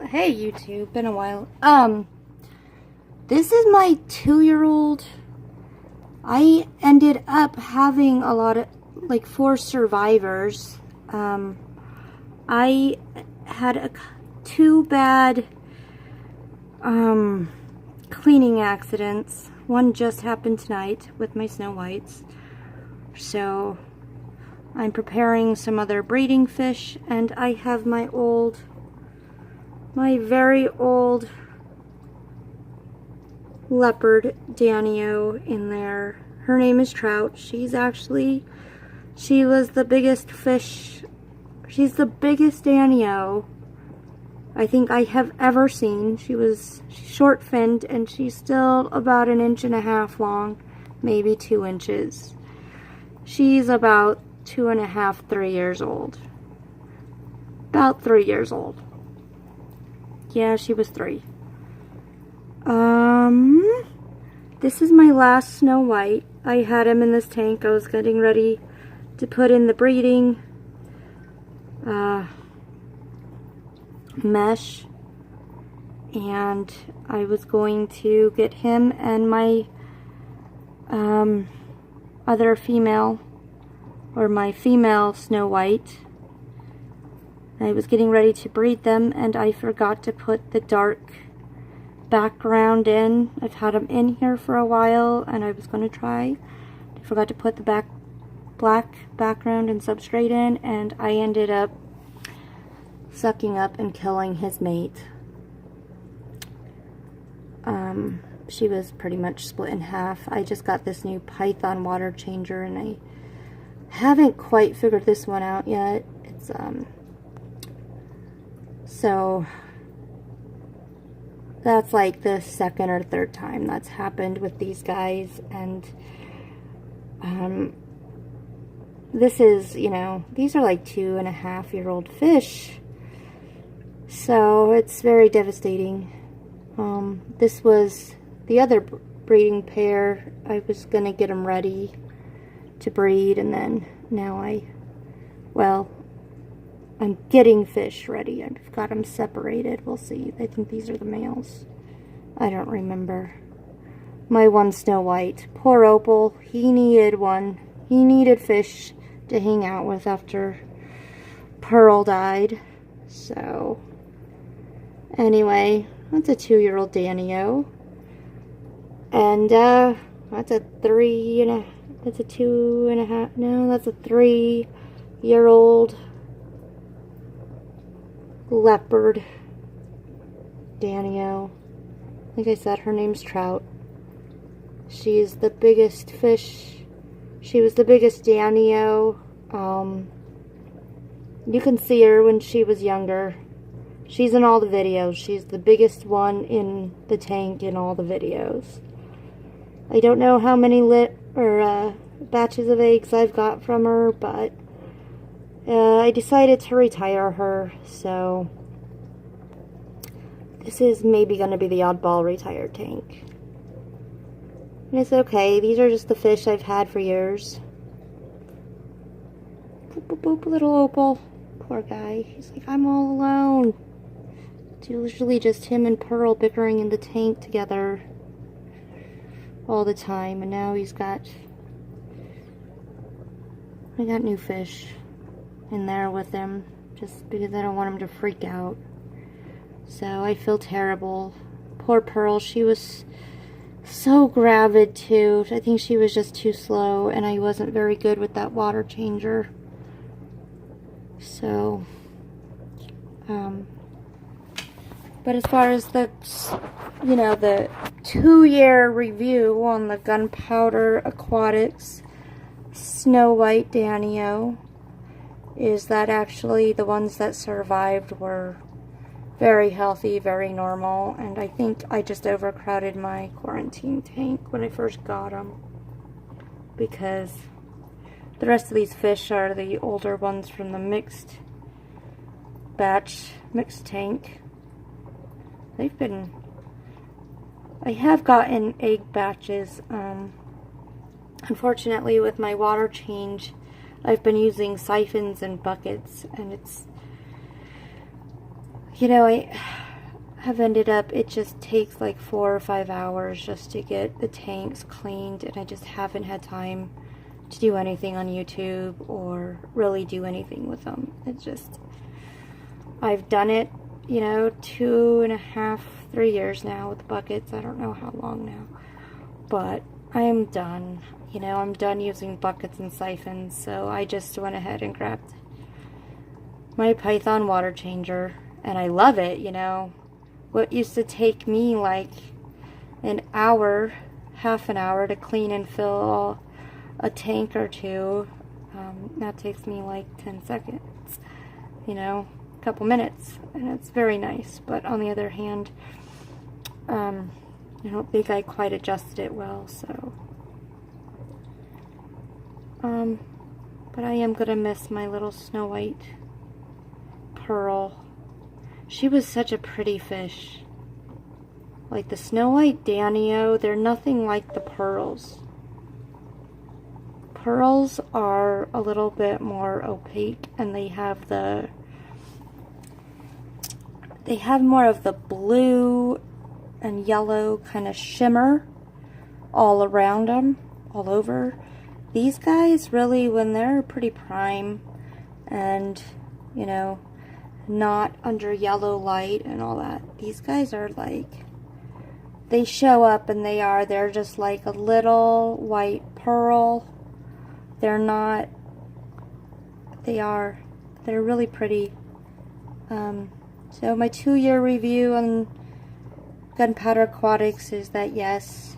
Hey YouTube, been a while. This is my 2-year-old. I ended up having a lot of, like, 4 survivors. I had 2 bad, cleaning accidents. One just happened tonight with my Snow Whites. So, I'm preparing some other breeding fish, and I have my very old leopard Danio in there. Her name is Trout. She was the biggest fish. She's the biggest Danio I think I have ever seen. She's short-finned, and she's still about 1.5 inches long, maybe 2 inches. She's about 2.5, 3 years old. About 3 years old. Yeah, she was 3. This is my last Snow White. I had him in this tank. I was getting ready to put in the breeding mesh, and I was going to get him and my other female, or my female Snow White. I was getting ready to breed them, and I forgot to put the dark background in. I've had them in here for a while, and I was going to try. I forgot to put the black background and substrate in, and I ended up sucking up and killing his mate. She was pretty much split in half. I just got this new Python water changer, and I haven't quite figured this one out yet. It's so that's like the 2nd or 3rd time that's happened with these guys, and this is, you know, these are like 2.5-year-old fish, so it's very devastating. This was the other breeding pair. I was gonna get them ready to breed, and then now I'm getting fish ready. I've got them separated. We'll see. I think these are the males. I don't remember. My one Snow White. Poor Opal. He needed one. He needed fish to hang out with after Pearl died. So, anyway, that's a 2-year-old Danio. And, that's a 3-year-old leopard Danio. Like I said, her name's Trout. She's the biggest fish. She was the biggest Danio. You can see her when she was younger. She's in all the videos. She's the biggest one in the tank in all the videos. I don't know how many batches of eggs I've got from her, but I decided to retire her, so this is maybe going to be the oddball retired tank. And it's okay. These are just the fish I've had for years. Boop, boop, boop, little Opal. Poor guy. He's like, I'm all alone. It's usually just him and Pearl bickering in the tank together all the time, and now I got new fish in there with him, just because I don't want him to freak out. So I feel terrible. Poor Pearl, she was so gravid too. I think she was just too slow, and I wasn't very good with that water changer. So, but as far as the 2-year review on the Gunpowder Aquatics Snow White Danio, is that actually the ones that survived were very healthy, very normal, and I think I just overcrowded my quarantine tank when I first got them, because the rest of these fish are the older ones from the mixed tank. I have gotten egg batches. Unfortunately, with my water change, I've been using siphons and buckets, and it's, you know, have ended up, it just takes like 4 or 5 hours just to get the tanks cleaned, and I just haven't had time to do anything on YouTube or really do anything with them. It just, I've done it, you know, 2.5, 3 years now with buckets. I don't know how long now, but I'm done. You know, I'm done using buckets and siphons, so I just went ahead and grabbed my Python water changer, and I love it. You know, what used to take me like an hour, half an hour to clean and fill a tank or two, that takes me like 10 seconds, you know, a couple minutes, and it's very nice. But on the other hand, I don't think I quite adjusted it well, so but I am gonna miss my little Snow White pearl. She was such a pretty fish. Like the Snow White Danio, they're nothing like the pearls. Pearls are a little bit more opaque, and they have more of the blue and yellow kind of shimmer all around them, all over. These guys really, when they're pretty prime and, you know, not under yellow light and all that, these guys are like, they show up and they're just like a little white pearl. They're not, they're really pretty. So my 2-year review on Gunpowder Aquatics is that yes,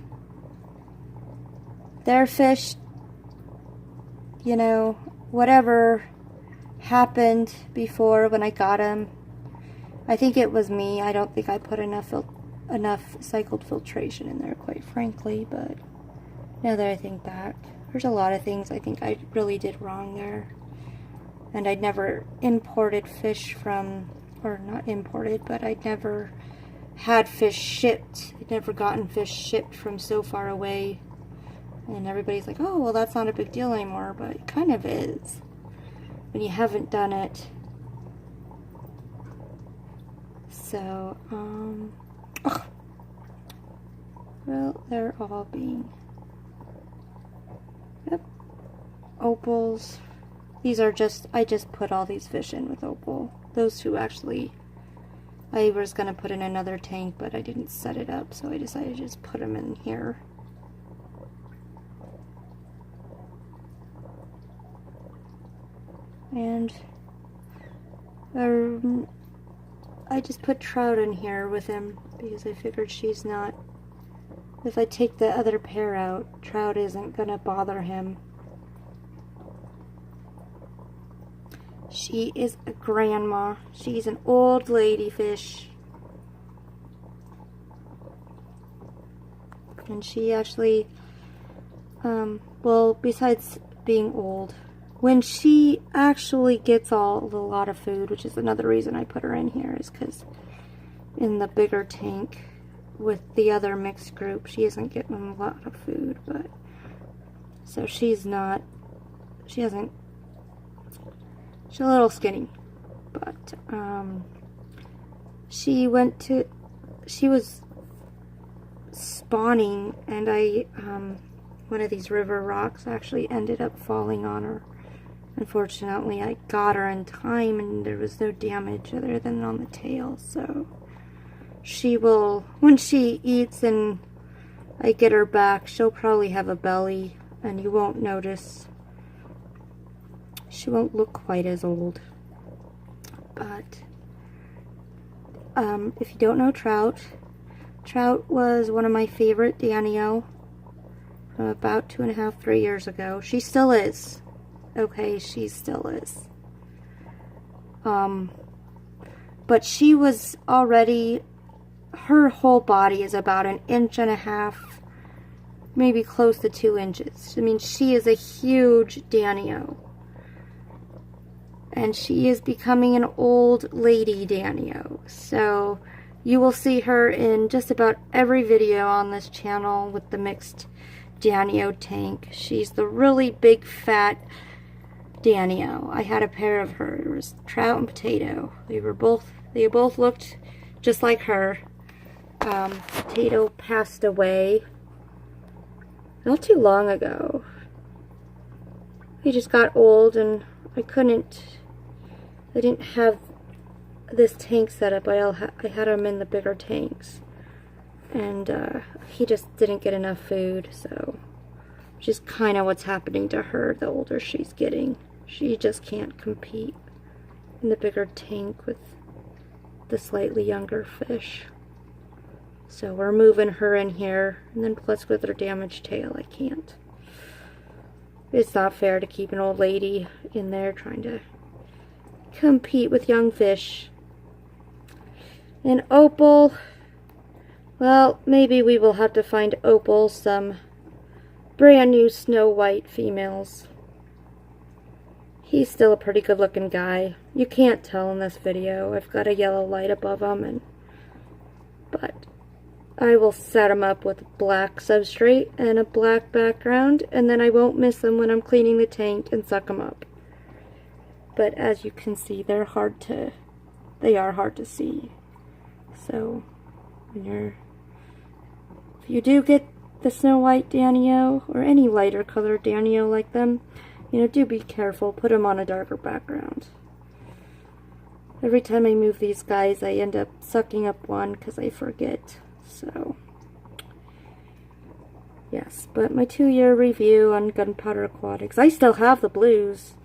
their fish, you know, whatever happened before when I got them, I think it was me. I don't think I put enough cycled filtration in there, quite frankly, but now that I think back, there's a lot of things I think I really did wrong there. And I'd never imported fish from, or not imported, but I'd never had fish shipped. I'd never gotten fish shipped from so far away. And everybody's like, oh, well, that's not a big deal anymore, but it kind of is when you haven't done it. So, well, they're all being, yep, opals. These are just, I just put all these fish in with opal. Those two actually, I was going to put in another tank, but I didn't set it up, so I decided to just put them in here. And I just put Trout in here with him because I figured she's not, if I take the other pair out, Trout isn't gonna bother him. She is a grandma. She's an old lady fish. And she actually, well, besides being old, when she actually gets a lot of food, which is another reason I put her in here, is because in the bigger tank with the other mixed group, she isn't getting a lot of food, but so she's a little skinny, but she was spawning, and one of these river rocks actually ended up falling on her. Unfortunately, I got her in time and there was no damage other than on the tail, so she will, when she eats and I get her back, she'll probably have a belly and you won't notice. She won't look quite as old. But if you don't know Trout was one of my favorite Danio from about 2.5, 3 years ago. She still is. Okay, she still is. But she was already, her whole body is about 1.5 inches, maybe close to 2 inches. I mean, she is a huge Danio. And she is becoming an old lady Danio. So you will see her in just about every video on this channel with the mixed Danio tank. She's the really big fat Danio. I had a pair of her. It was Trout and Potato. They both looked just like her. Potato passed away not too long ago. He just got old and I didn't have this tank set up. I had him in the bigger tanks. And he just didn't get enough food, so which is kind of what's happening to her the older she's getting. She just can't compete in the bigger tank with the slightly younger fish. So we're moving her in here, and then plus with her damaged tail, I can't. It's not fair to keep an old lady in there trying to compete with young fish. And Opal, well, maybe we will have to find Opal some brand new Snow White females. He's still a pretty good looking guy. You can't tell in this video. I've got a yellow light above him, but I will set him up with black substrate and a black background, and then I won't miss them when I'm cleaning the tank and suck them up. But as you can see, they are hard to see. So if you do get the Snow White Danio or any lighter colored Danio like them, do be careful. Put them on a darker background. Every time I move these guys, I end up sucking up one because I forget. So, yes, but my 2-year review on Gunpowder Aquatics. I still have the blues.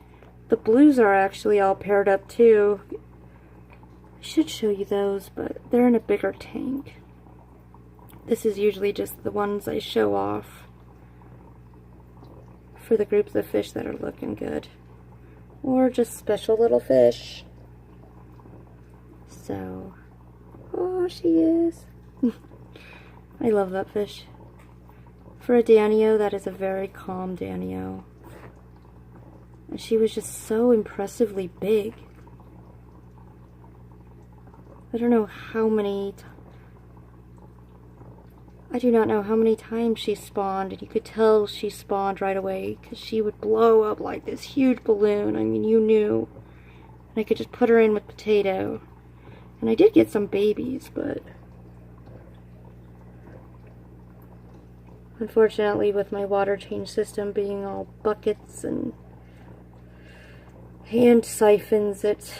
The blues are actually all paired up too. I should show you those, but they're in a bigger tank. This is usually just the ones I show off for the groups of fish that are looking good. Or just special little fish. So, oh, she is. I love that fish. For a Danio, that is a very calm Danio. And she was just so impressively big. I don't know how many... I do not know how many times she spawned, and you could tell she spawned right away, because she would blow up like this huge balloon. I mean, you knew. And I could just put her in with potato. And I did get some babies, but... unfortunately, with my water change system being all buckets and hand siphons, it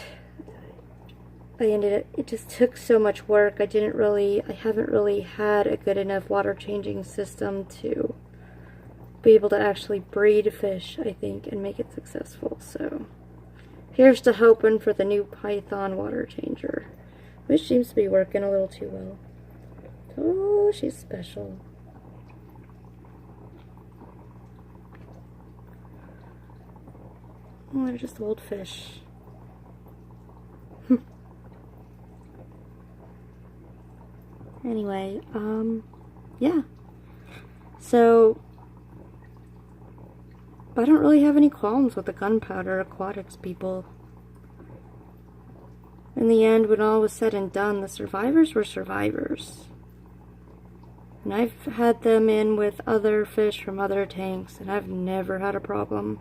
just took so much work. I haven't really had a good enough water changing system to be able to actually breed fish, I think, and make it successful. So here's to hoping for the new Python water changer, which seems to be working a little too well. Oh, she's special. Oh, they're just old fish. Anyway, yeah. So, I don't really have any qualms with the Gunpowder Aquatics people. In the end, when all was said and done, the survivors were survivors. And I've had them in with other fish from other tanks, and I've never had a problem.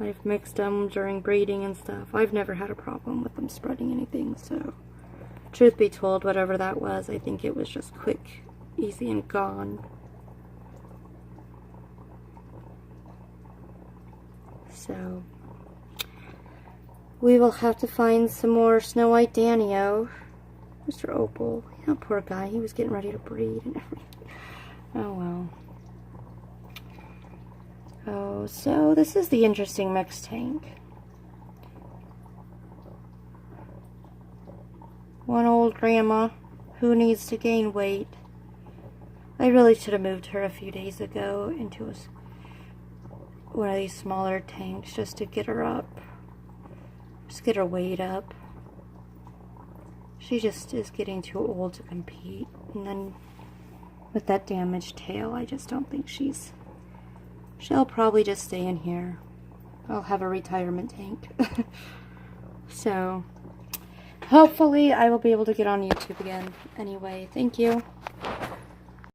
I've mixed them during breeding and stuff. I've never had a problem with them spreading anything, so truth be told, whatever that was, I think it was just quick, easy, and gone. So, we will have to find some more Snow White Danio. Mr. Opal, yeah, poor guy, he was getting ready to breed and everything. Oh well. Oh, so this is the interesting mixed tank. One old grandma who needs to gain weight. I really should have moved her a few days ago into one of these smaller tanks just to get her up. Just get her weight up. She just is getting too old to compete. And then with that damaged tail, I just don't think she'll probably just stay in here. I'll have a retirement tank. So, hopefully I will be able to get on YouTube again. Anyway, thank you.